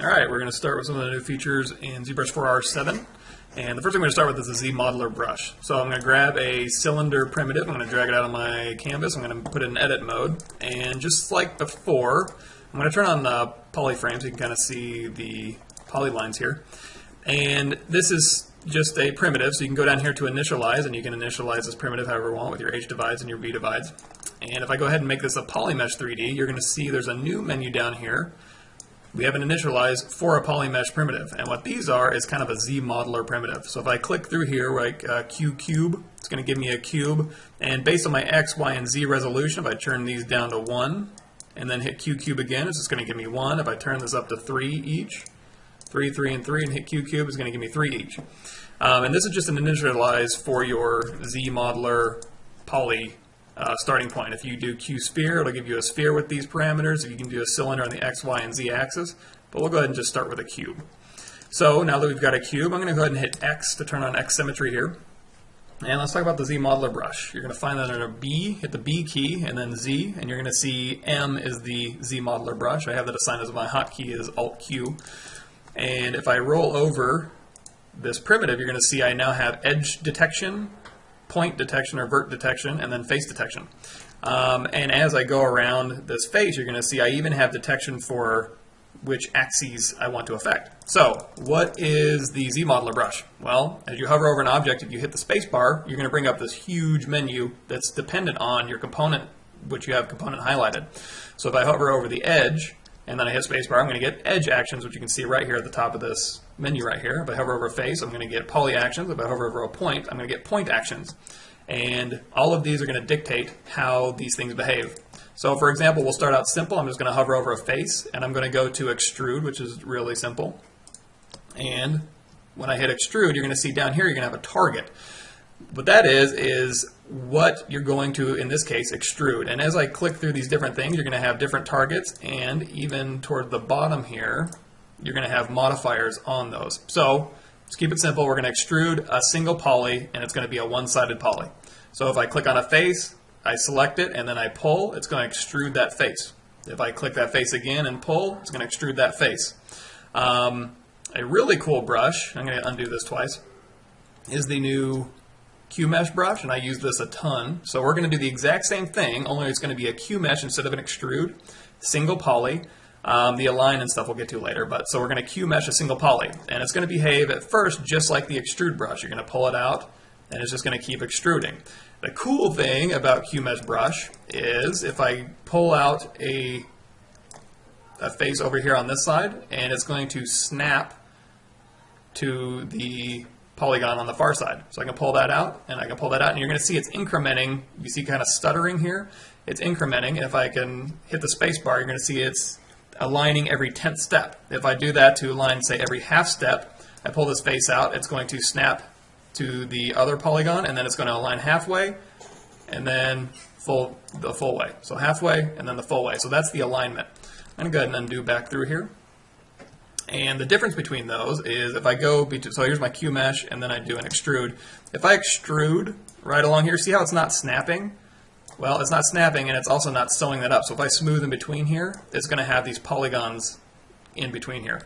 Alright, we're going to start with some of the new features in ZBrush 4R7. And the first thing we're going to start with is the ZModeler brush. So I'm going to grab a cylinder primitive, I'm going to drag it out on my canvas, I'm going to put it in edit mode, and just like before, I'm going to turn on the polyframe so you can kind of see the polylines here. And this is just a primitive, so you can go down here to initialize, and you can initialize this primitive however you want with your H divides and your V divides. And if I go ahead and make this a polymesh 3D, you're going to see there's a new menu down here. We have an initialize for a polymesh primitive, and what these are is kind of a ZModeler primitive. So if I click through here, like Q cube, it's going to give me a cube, and based on my X, Y, and Z resolution, if I turn these down to 1, and then hit Q cube again, it's just going to give me 1. If I turn this up to 3 each, 3, 3, and 3, and hit Q cube, it's going to give me 3 each. And this is just an initialize for your ZModeler poly starting point. If you do Q sphere, it'll give you a sphere with these parameters. If you can do a cylinder on the X, Y, and Z axis. But we'll go ahead and just start with a cube. So now that we've got a cube, I'm going to go ahead and hit X to turn on X symmetry here. And let's talk about the ZModeler brush. You're going to find that under B, hit the B key, and then Z, and you're going to see M is the ZModeler brush. I have that assigned as my hotkey is Alt Q. And if I roll over this primitive, you're going to see I now have edge detection, point detection or vert detection, and then face detection. And as I go around this face, you're going to see I even have detection for which axes I want to affect. So what is the ZModeler brush? Well, as you hover over an object, if you hit the space bar, you're going to bring up this huge menu that's dependent on your component, which you have component highlighted. So if I hover over the edge, and then I hit spacebar, I'm going to get edge actions, which you can see right here at the top of this menu right here. If I hover over a face, I'm going to get poly actions. If I hover over a point, I'm going to get point actions. And all of these are going to dictate how these things behave. So for example, we'll start out simple. I'm just going to hover over a face, and I'm going to go to extrude, which is really simple. And when I hit extrude, you're going to see down here you're going to have a target. What that is what you're going to, in this case, extrude. And as I click through these different things, you're going to have different targets, and even toward the bottom here, you're going to have modifiers on those. So let's keep it simple. We're going to extrude a single poly, and it's going to be a one-sided poly. So if I click on a face, I select it, and then I pull, it's going to extrude that face. If I click that face again and pull, it's going to extrude that face. A really cool brush, I'm going to undo this twice, is the new Q-mesh brush, and I use this a ton. So we're going to do the exact same thing, only it's going to be a Q-mesh instead of an extrude, single poly. The align and stuff we'll get to later, but so we're going to Q-mesh a single poly, and it's going to behave at first just like the extrude brush. You're going to pull it out, and it's just going to keep extruding. The cool thing about Q-mesh brush is if I pull out a face over here on this side, and it's going to snap to the polygon on the far side. So I can pull that out, and I can pull that out, and you're going to see it's incrementing. You see kind of stuttering here. It's incrementing. If I can hit the space bar, you're going to see it's aligning every 10th step. If I do that to align, say, every half step, I pull this face out, it's going to snap to the other polygon, and then it's going to align halfway, and then the full way. So halfway, and then the full way. So that's the alignment. I'm going to go ahead and undo back through here. And the difference between those is if I go, so here's my Q-mesh, and then I do an extrude. If I extrude right along here, see how it's not snapping? Well, it's not snapping, and it's also not sewing that up. So if I smooth in between here, it's going to have these polygons in between here.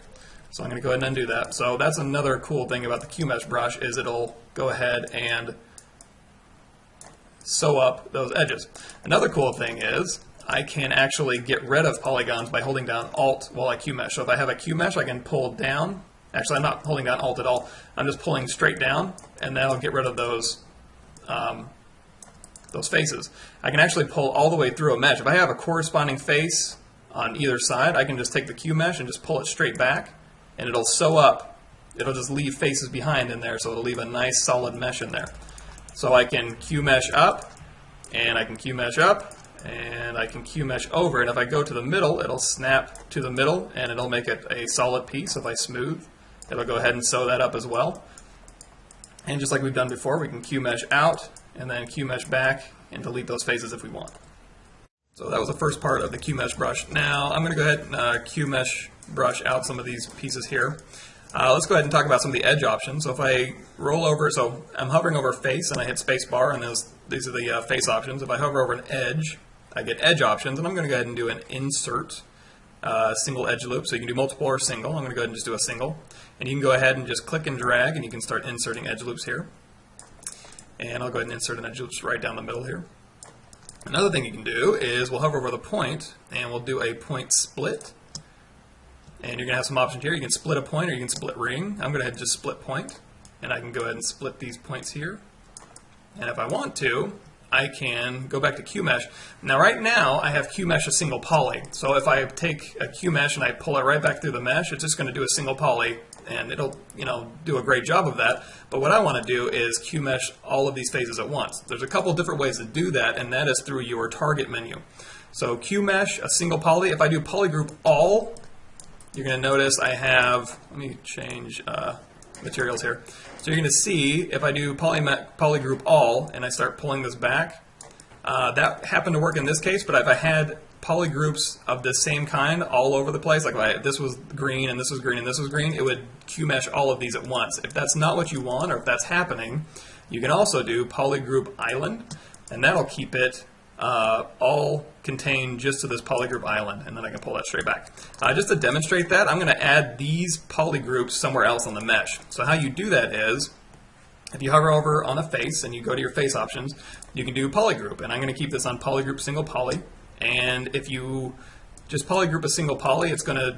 So I'm going to go ahead and undo that. So that's another cool thing about the Q-mesh brush is it'll go ahead and sew up those edges. Another cool thing is I can actually get rid of polygons by holding down Alt while I Q-mesh. So if I have a Q-mesh, I can pull down. Actually, I'm not holding down Alt at all. I'm just pulling straight down, and that'll get rid of those faces. I can actually pull all the way through a mesh. If I have a corresponding face on either side, I can just take the Q-mesh and just pull it straight back, and it'll sew up. It'll just leave faces behind in there, so it'll leave a nice solid mesh in there. So I can Q-mesh up, and I can Q-mesh up, and I can Q-mesh over, and if I go to the middle, it'll snap to the middle, and it'll make it a solid piece. If I smooth, it'll go ahead and sew that up as well. And just like we've done before, we can Q-mesh out, and then Q-mesh back, and delete those faces if we want. So that was the first part of the Q-mesh brush. Now I'm going to go ahead and Q-mesh brush out some of these pieces here. Let's go ahead and talk about some of the edge options. So if I roll over, so I'm hovering over face, and I hit space bar, and these are the face options. If I hover over an edge, I get edge options, and I'm going to go ahead and do an insert single edge loop. So you can do multiple or single. I'm going to go ahead and just do a single. And you can go ahead and just click and drag, and you can start inserting edge loops here. And I'll go ahead and insert an edge loop right down the middle here. Another thing you can do is we'll hover over the point, and we'll do a point split. And you're going to have some options here. You can split a point or you can split ring. I'm going to just split point, and I can go ahead and split these points here. And if I want to, I can go back to QMesh. Now right now I have QMesh a single poly. So if I take a QMesh and I pull it right back through the mesh, it's just going to do a single poly, and it'll do a great job of that. But what I want to do is QMesh all of these phases at once. There's a couple different ways to do that, and that is through your target menu. So QMesh a single poly. If I do polygroup all, you're going to notice I have, let me change materials here. So you're going to see if I do polygroup all and I start pulling this back, that happened to work in this case, but if I had polygroups of the same kind all over the place, like if this was green and this was green and this was green, it would QMesh all of these at once. If that's not what you want, or if that's happening, you can also do polygroup island, and that'll keep it all contained just to this polygroup island, and then I can pull that straight back. Just to demonstrate that, I'm going to add these polygroups somewhere else on the mesh. So how you do that is, if you hover over on a face and you go to your face options, you can do polygroup, and I'm going to keep this on polygroup single poly. And if you just polygroup a single poly, it's going to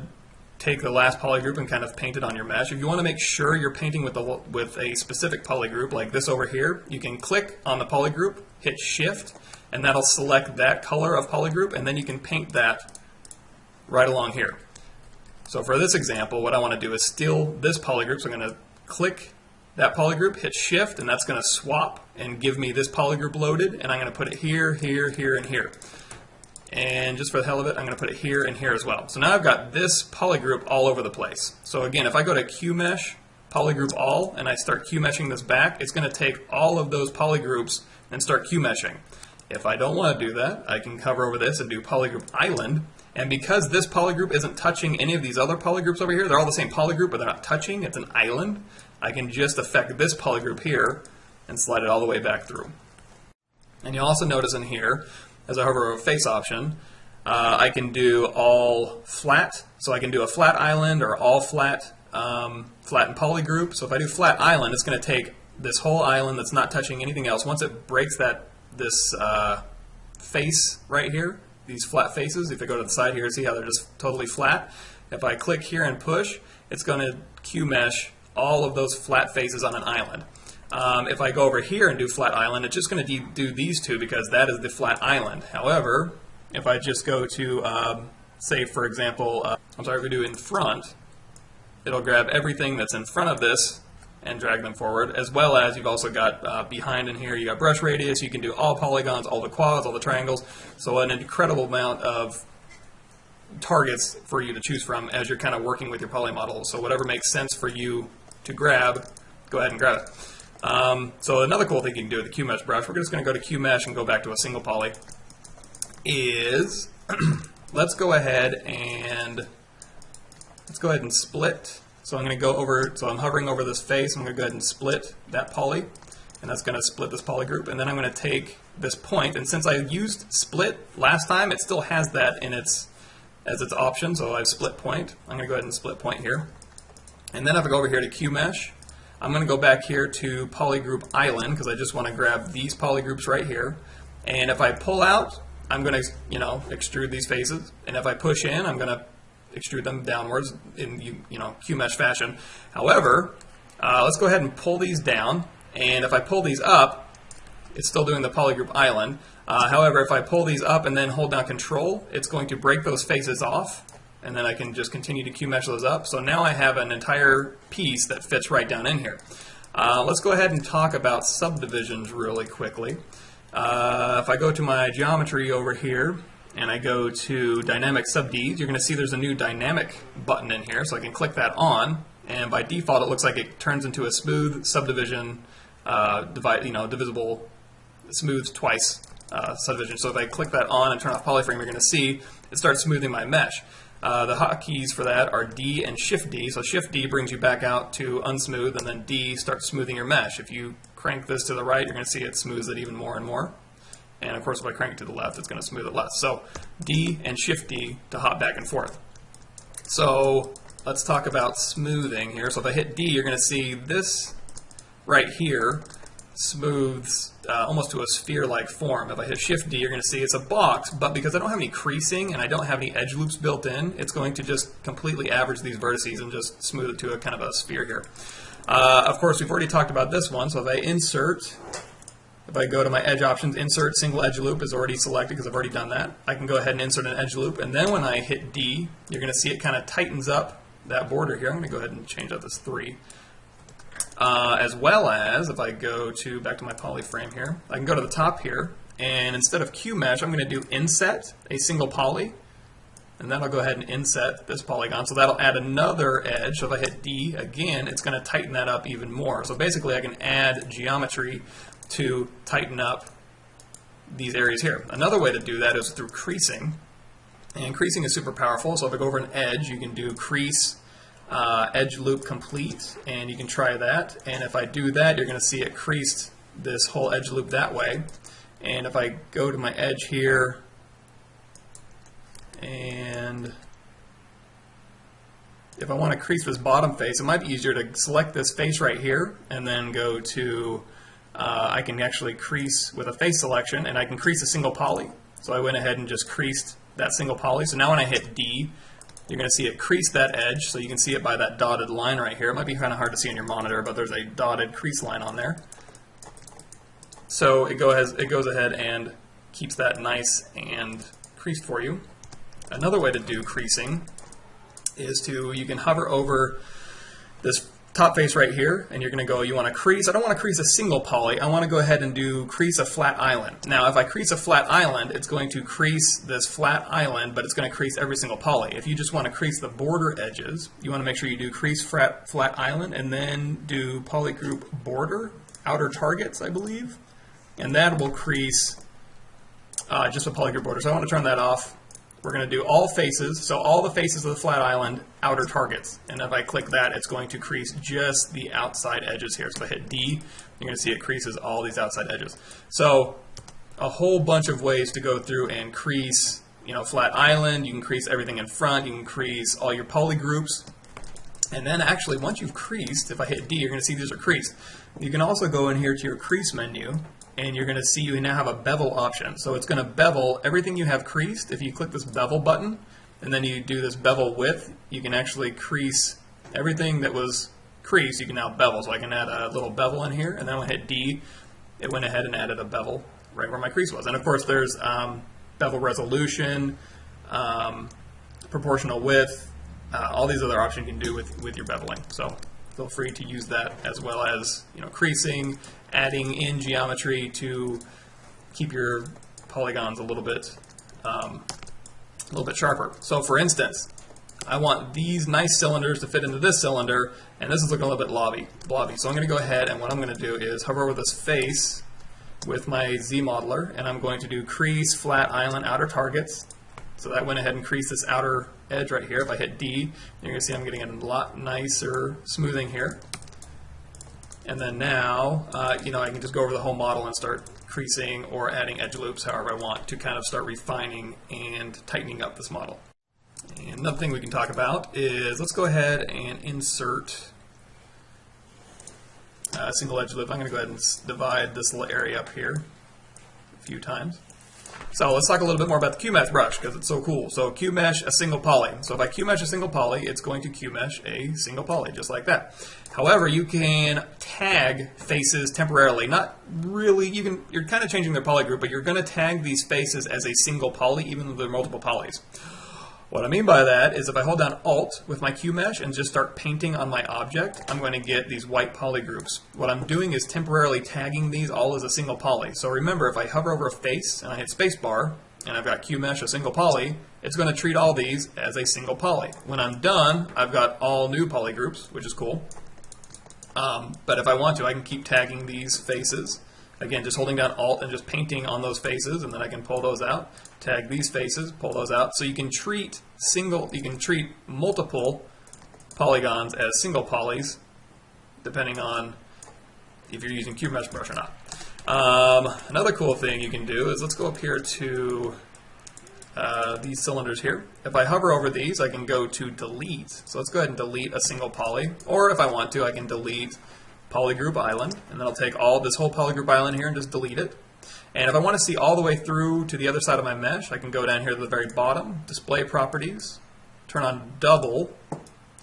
take the last polygroup and kind of paint it on your mesh. If you want to make sure you're painting with a specific polygroup, like this over here, you can click on the polygroup, hit shift, and that'll select that color of polygroup, and then you can paint that right along here. So for this example, what I want to do is steal this polygroup, so I'm going to click that polygroup, hit shift, and that's going to swap and give me this polygroup loaded, and I'm going to put it here, here, here, and here. And just for the hell of it, I'm going to put it here and here as well. So now I've got this polygroup all over the place. So again, if I go to QMesh, polygroup all, and I start QMeshing this back, it's going to take all of those polygroups and start QMeshing. If I don't want to do that, I can hover over this and do polygroup island. And because this polygroup isn't touching any of these other polygroups over here, they're all the same polygroup, but they're not touching, it's an island, I can just affect this polygroup here and slide it all the way back through. And you'll also notice in here, as I hover over face option, I can do all flat. So I can do a flat island or all flat, flat and polygroup. So if I do flat island, it's going to take this whole island that's not touching anything else. Once it breaks this face right here, these flat faces, if I go to the side here, see how they're just totally flat? If I click here and push, it's going to QMesh all of those flat faces on an island. If I go over here and do flat island, it's just going to do these two because that is the flat island. However, if I just go to, say for example, if we do in front, it'll grab everything that's in front of this and drag them forward, as well as you've also got behind in here, you got brush radius, you can do all polygons, all the quads, all the triangles, so an incredible amount of targets for you to choose from as you're kind of working with your poly model. So whatever makes sense for you to grab, go ahead and grab it. So another cool thing you can do with the QMesh brush, we're just going to go to QMesh and go back to a single poly, is let's go ahead and split. So I'm going to go over, so I'm hovering over this face, I'm going to go ahead and split that poly, and that's going to split this poly group, and then I'm going to take this point, and since I used split last time, it still has that in as its option, so I've split point. I'm going to go ahead and split point here. And then if I go over here to QMesh, I'm going to go back here to polygroup island, because I just want to grab these polygroups right here, and if I pull out, I'm going to extrude these faces, and if I push in, I'm going to extrude them downwards in QMesh fashion. However, let's go ahead and pull these down, and if I pull these up, it's still doing the polygroup island. However, if I pull these up and then hold down control, it's going to break those faces off, and then I can just continue to QMesh those up. So now I have an entire piece that fits right down in here. Let's go ahead and talk about subdivisions really quickly. If I go to my geometry over here, and I go to dynamic sub Ds, you're going to see there's a new dynamic button in here, so I can click that on, and by default it looks like it turns into a smooth subdivision, divisible, smooth twice subdivision. So if I click that on and turn off polyframe, you're going to see it starts smoothing my mesh. The hotkeys for that are D and Shift D. So Shift D brings you back out to unsmooth, and then D starts smoothing your mesh. If you crank this to the right, you're going to see it smooths it even more and more. And of course, if I crank it to the left, it's going to smooth it less. So D and Shift D to hop back and forth. So let's talk about smoothing here. So if I hit D, you're going to see this right here smooths almost to a sphere-like form. If I hit Shift D, you're going to see it's a box, but because I don't have any creasing and I don't have any edge loops built in, it's going to just completely average these vertices and just smooth it to a kind of a sphere here. Of course, we've already talked about this one, so if I insert, if I go to my edge options, insert single edge loop is already selected because I've already done that. I can go ahead and insert an edge loop, and then when I hit D, you're going to see it kind of tightens up that border here. I'm going to go ahead and change out this 3. As well as, if I go to back to my poly frame here, I can go to the top here, and instead of Q mesh, I'm going to do inset a single poly, and then I'll go ahead and inset this polygon. So that'll add another edge. So if I hit D again, it's going to tighten that up even more. So basically, I can add geometry to tighten up these areas here. Another way to do that is through creasing, and creasing is super powerful. So if I go over an edge, you can do crease edge loop complete, and you can try that. And if I do that, you're going to see it creased this whole edge loop that way. And if I go to my edge here, and if I want to crease this bottom face, it might be easier to select this face right here and then go to, I can actually crease with a face selection, and I can crease a single poly. So I went ahead and just creased that single poly. So now when I hit D, you're going to see it crease that edge, so you can see it by that dotted line right here. It might be kind of hard to see on your monitor, but there's a dotted crease line on there. So it goes ahead and keeps that nice and creased for you. Another way to do creasing is you can hover over this top face right here, and you're going to go, you want to crease. I don't want to crease a single poly. I want to go ahead and crease a flat island. Now, if I crease a flat island, it's going to crease this flat island, but it's going to crease every single poly. If you just want to crease the border edges, you want to make sure you do crease flat island, and then do polygroup border, outer targets, I believe, and that will crease just a polygroup border. So I want to turn that off. We're going to do all faces, so all the faces of the flat island, outer targets. And if I click that, it's going to crease just the outside edges here. So if I hit D, you're going to see it creases all these outside edges. So a whole bunch of ways to go through and crease, flat island. You can crease everything in front. You can crease all your polygroups. And then actually, once you've creased, if I hit D, you're going to see these are creased. You can also go in here to your crease menu, and you're going to see you now have a bevel option. So it's going to bevel everything you have creased. If you click this bevel button, and then you do this bevel width, you can actually crease everything that was creased. You can now bevel. So I can add a little bevel in here, and then when I hit D, it went ahead and added a bevel right where my crease was. And of course, there's bevel resolution, proportional width, all these other options you can do with your beveling. So feel free to use that, as well as creasing, adding in geometry to keep your polygons a little bit sharper. So for instance, I want these nice cylinders to fit into this cylinder, and this is looking a little bit blobby. So I'm going to go ahead, and what I'm going to do is hover over this face with my ZModeler, and I'm going to do crease flat island outer targets. So that went ahead and creased this outer edge right here. If I hit D, you're going to see I'm getting a lot nicer smoothing here. And then now, I can just go over the whole model and start creasing or adding edge loops however I want to kind of start refining and tightening up this model. And another thing we can talk about is, let's go ahead and insert a single edge loop. I'm going to go ahead and divide this little area up here a few times. So let's talk a little bit more about the Q-Mesh brush, because it's so cool. So Q-Mesh a single poly. So if I Q-Mesh a single poly, it's going to Q-Mesh a single poly, just like that. However, you can tag faces temporarily. Not really, you're kind of changing their poly group, but you're going to tag these faces as a single poly, even though they're multiple polys. What I mean by that is if I hold down Alt with my Q-Mesh and just start painting on my object, I'm going to get these white poly groups. What I'm doing is temporarily tagging these all as a single poly. So remember, if I hover over a face and I hit spacebar and I've got Q-Mesh a single poly, it's going to treat all these as a single poly. When I'm done, I've got all new poly groups, which is cool. But if I want to, I can keep tagging these faces. Again, just holding down Alt and just painting on those faces, and then I can pull those out, tag these faces, pull those out. So you can treat multiple polygons as single polys, depending on if you're using Q-Mesh brush or not. Another cool thing you can do is, let's go up here to these cylinders here. If I hover over these, I can go to delete. So let's go ahead and delete a single poly, or if I want to, I can delete polygroup island, and then I'll take all this whole polygroup island here and just delete it. And if I want to see all the way through to the other side of my mesh, I can go down here to the very bottom, display properties, turn on double,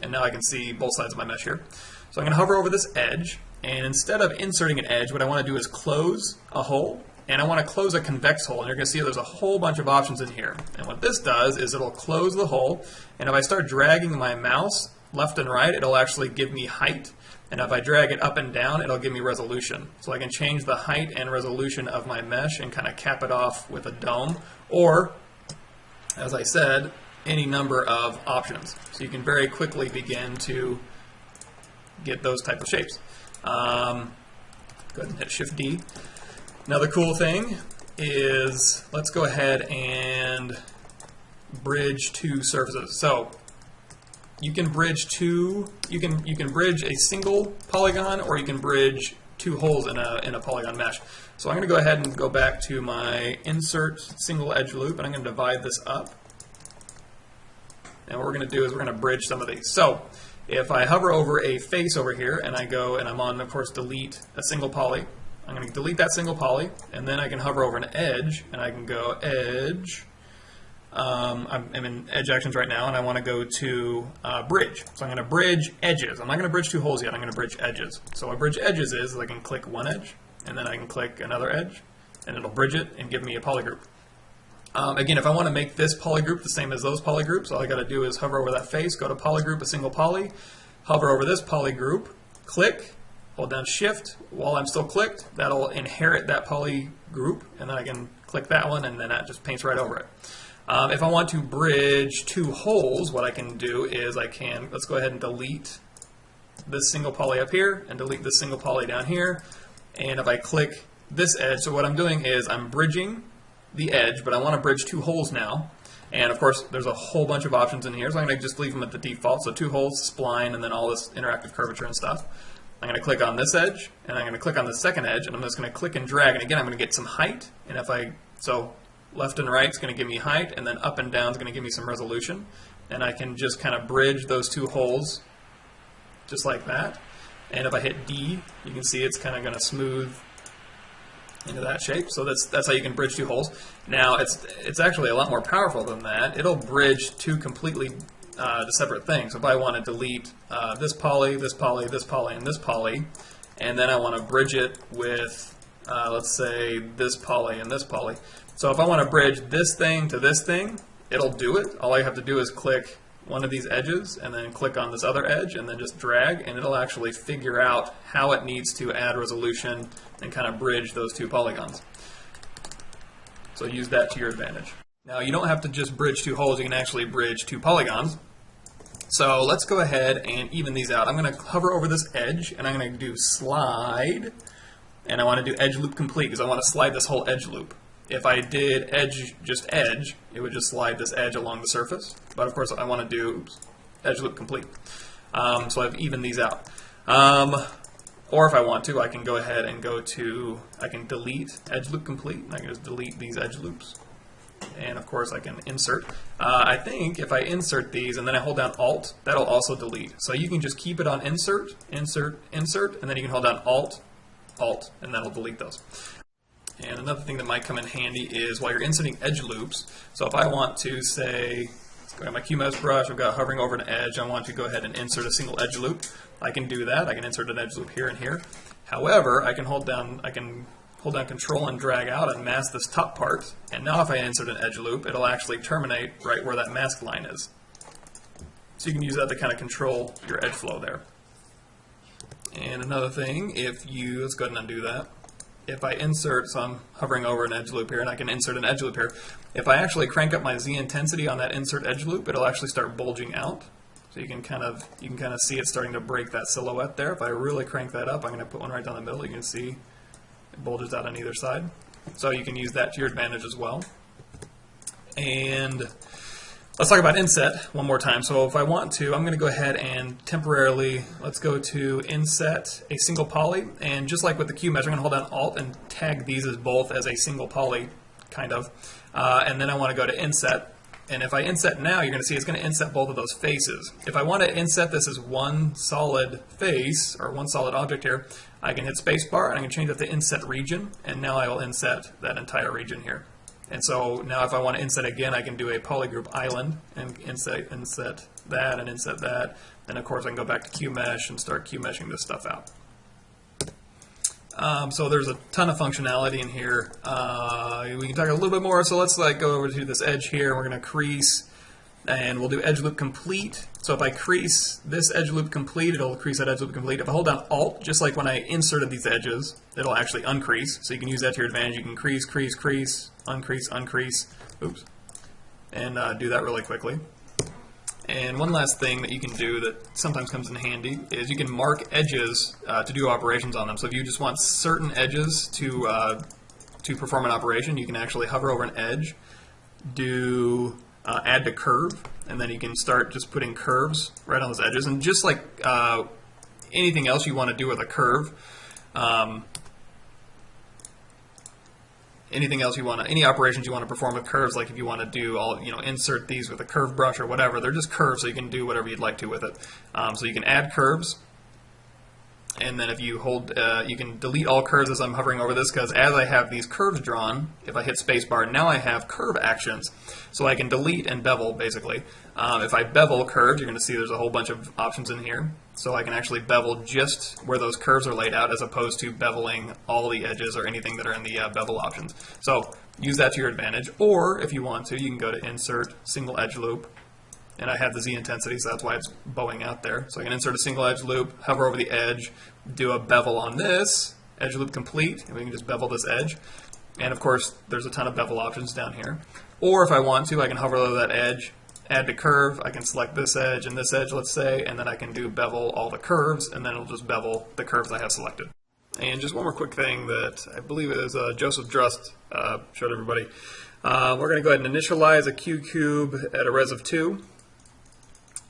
and now I can see both sides of my mesh here. So I'm going to hover over this edge, and instead of inserting an edge, what I want to do is close a hole, and I want to close a convex hole. And you're going to see there's a whole bunch of options in here. And what this does is it'll close the hole, and if I start dragging my mouse left and right, it'll actually give me height. And if I drag it up and down, it'll give me resolution. So I can change the height and resolution of my mesh and kind of cap it off with a dome, or, as I said, any number of options. So you can very quickly begin to get those type of shapes. Go ahead and hit Shift D. Now the cool thing is, let's go ahead and bridge two surfaces. So you can bridge two. You can bridge a single polygon, or you can bridge two holes in a polygon mesh. So I'm going to go ahead and go back to my insert single edge loop, and I'm going to divide this up. And what we're going to do is we're going to bridge some of these. So if I hover over a face over here, and I go and I'm on, of course, delete a single poly, I'm going to delete that single poly, and then I can hover over an edge, and I can go edge. I'm in edge actions right now, and I want to go to bridge. So I'm going to bridge edges. I'm not going to bridge two holes yet. I'm going to bridge edges. So what bridge edges is I can click one edge, and then I can click another edge, and it'll bridge it and give me a polygroup. Again, if I want to make this polygroup the same as those polygroups, all I got to do is hover over that face, go to polygroup, a single poly, hover over this polygroup, click, hold down Shift while I'm still clicked. That'll inherit that polygroup, and then I can click that one, and then that just paints right over it. If I want to bridge two holes, what I can do is let's go ahead and delete this single poly up here and delete this single poly down here. And if I click this edge, so what I'm doing is I'm bridging the edge, but I want to bridge two holes now. And of course, there's a whole bunch of options in here, so I'm going to just leave them at the default. So two holes, spline, and then all this interactive curvature and stuff. I'm going to click on this edge, and I'm going to click on the second edge, and I'm just going to click and drag. And again, I'm going to get some height. And so left and right is going to give me height, and then up and down is going to give me some resolution. And I can just kind of bridge those two holes just like that. And if I hit D, you can see it's kind of going to smooth into that shape. So that's how you can bridge two holes. Now it's actually a lot more powerful than that. It'll bridge two completely separate things. So if I want to delete this poly, this poly, this poly, and this poly, and then I want to bridge it with let's say this poly and this poly. So if I want to bridge this thing to this thing, it'll do it. All I have to do is click one of these edges and then click on this other edge and then just drag, and it'll actually figure out how it needs to add resolution and kind of bridge those two polygons. So use that to your advantage. Now you don't have to just bridge two holes, you can actually bridge two polygons. So let's go ahead and even these out. I'm going to hover over this edge and I'm going to do slide, and I want to do edge loop complete because I want to slide this whole edge loop. If I did edge, just edge, it would just slide this edge along the surface. But of course I want to do edge loop complete. So I've evened these out. Or if I want to, I can go ahead and I can delete edge loop complete. I can just delete these edge loops. And of course I can insert. I think if I insert these and then I hold down Alt, that'll also delete. So you can just keep it on insert, insert, insert, and then you can hold down Alt, Alt, and that'll delete those. And another thing that might come in handy is while you're inserting edge loops, so if I want to say, let's go to my QMesh brush, I've got hovering over an edge, I want to go ahead and insert a single edge loop. I can do that. I can insert an edge loop here and here. However, I can hold down Control and drag out and mask this top part, and now if I insert an edge loop, it'll actually terminate right where that mask line is. So you can use that to kind of control your edge flow there. And another thing, let's go ahead and undo that. If I insert, so I'm hovering over an edge loop here, and I can insert an edge loop here. If I actually crank up my Z intensity on that insert edge loop, it'll actually start bulging out. So you can kind of see it starting to break that silhouette there. If I really crank that up, I'm going to put one right down the middle. You can see it bulges out on either side. So you can use that to your advantage as well. And let's talk about inset one more time. So if I want to, I'm going to go ahead and temporarily, let's go to inset a single poly, and just like with the QMesh, I'm going to hold down Alt and tag these as both as a single poly, kind of. And then I want to go to inset, And if I inset now, you're going to see it's going to inset both of those faces. If I want to inset this as one solid face, or one solid object here, I can hit spacebar and I can change it to inset region, and now I will inset that entire region here. And so now if I want to inset again, I can do a polygroup island and inset that and inset that. And of course I can go back to QMesh and start QMeshing this stuff out. So there's a ton of functionality in here. We can talk a little bit more. So let's go over to this edge here. We're going to crease, and we'll do edge loop complete. So if I crease this edge loop complete, it'll crease that edge loop complete. If I hold down Alt, just like when I inserted these edges, it'll actually uncrease. So you can use that to your advantage. You can crease, crease, crease, uncrease, uncrease. Oops. And do that really quickly. And one last thing that you can do that sometimes comes in handy is you can mark edges to do operations on them. So if you just want certain edges to perform an operation, you can actually hover over an edge, do add to curve, and then you can start just putting curves right on those edges. And just like anything else you want to do with a curve, any operations you want to perform with curves, like if you want to do insert these with a curve brush or whatever, they're just curves, so you can do whatever you'd like to with it. So you can add curves, and then if you hold, you can delete all curves as I'm hovering over this, because as I have these curves drawn, if I hit spacebar, now I have curve actions. So I can delete and bevel, basically. If I bevel curves, you're going to see there's a whole bunch of options in here. So I can actually bevel just where those curves are laid out, as opposed to beveling all the edges or anything that are in the bevel options. So use that to your advantage. Or if you want to, you can go to Insert, Single Edge Loop. And I have the Z intensity, so that's why it's bowing out there. So I can insert a single edge loop, hover over the edge, do a bevel on this, edge loop complete, and we can just bevel this edge. And of course, there's a ton of bevel options down here. Or if I want to, I can hover over that edge, add to curve, I can select this edge and this edge, let's say, and then I can do bevel all the curves, and then it'll just bevel the curves I have selected. And just one more quick thing that I believe it is Joseph Drust showed everybody. We're going to go ahead and initialize a Q cube at a res of 2.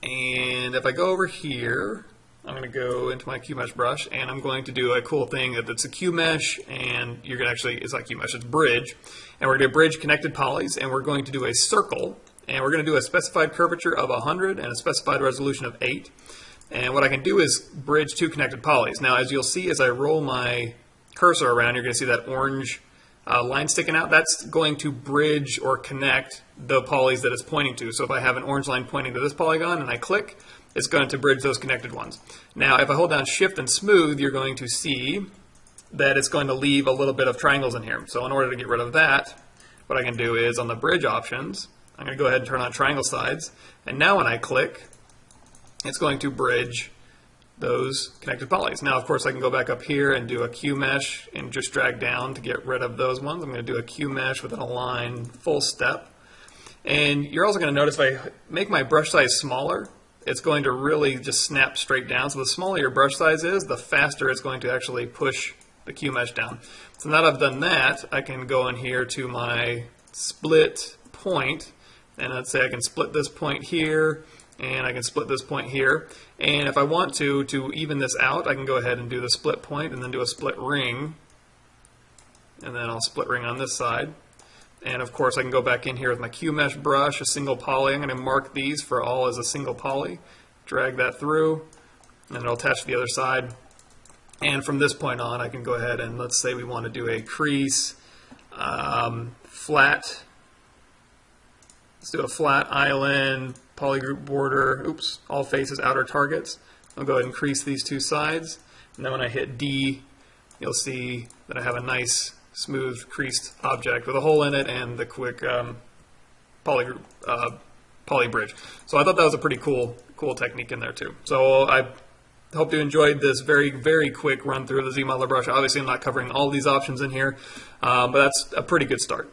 And if I go over here, I'm going to go into my QMesh brush, and I'm going to do a cool thing that's a QMesh, and you're going to actually, it's not QMesh, it's bridge. And we're going to bridge connected polys, and we're going to do a circle, and we're going to do a specified curvature of 100 and a specified resolution of 8. And what I can do is bridge two connected polys. Now, as you'll see as I roll my cursor around, you're going to see that orange line sticking out. That's going to bridge or connect the polys that it's pointing to. So if I have an orange line pointing to this polygon and I click, it's going to bridge those connected ones. Now, if I hold down Shift and Smooth, you're going to see that it's going to leave a little bit of triangles in here. So in order to get rid of that, what I can do is on the bridge options, I'm going to go ahead and turn on triangle sides. And now when I click, it's going to bridge those connected polys. Now, of course, I can go back up here and do a Q mesh and just drag down to get rid of those ones. I'm going to do a Q mesh with an align full step. And you're also going to notice if I make my brush size smaller, it's going to really just snap straight down. So the smaller your brush size is, the faster it's going to actually push the Q mesh down. So now that I've done that, I can go in here to my split point, and let's say I can split this point here, and I can split this point here. And if I want to even this out, I can go ahead and do the split point and then do a split ring. And then I'll split ring on this side. And of course I can go back in here with my Q mesh brush, a single poly. I'm going to mark these for all as a single poly. Drag that through, and it'll attach to the other side. And from this point on, I can go ahead and let's say we want to do a crease, flat. Let's do a flat island, polygroup border, oops, all faces, outer targets. I'll go ahead and crease these two sides. And then when I hit D, you'll see that I have a nice, smooth, creased object with a hole in it and the quick poly bridge. So I thought that was a pretty cool technique in there too. So I hope you enjoyed this very, very quick run through of the ZModeler brush. Obviously, I'm not covering all these options in here, but that's a pretty good start.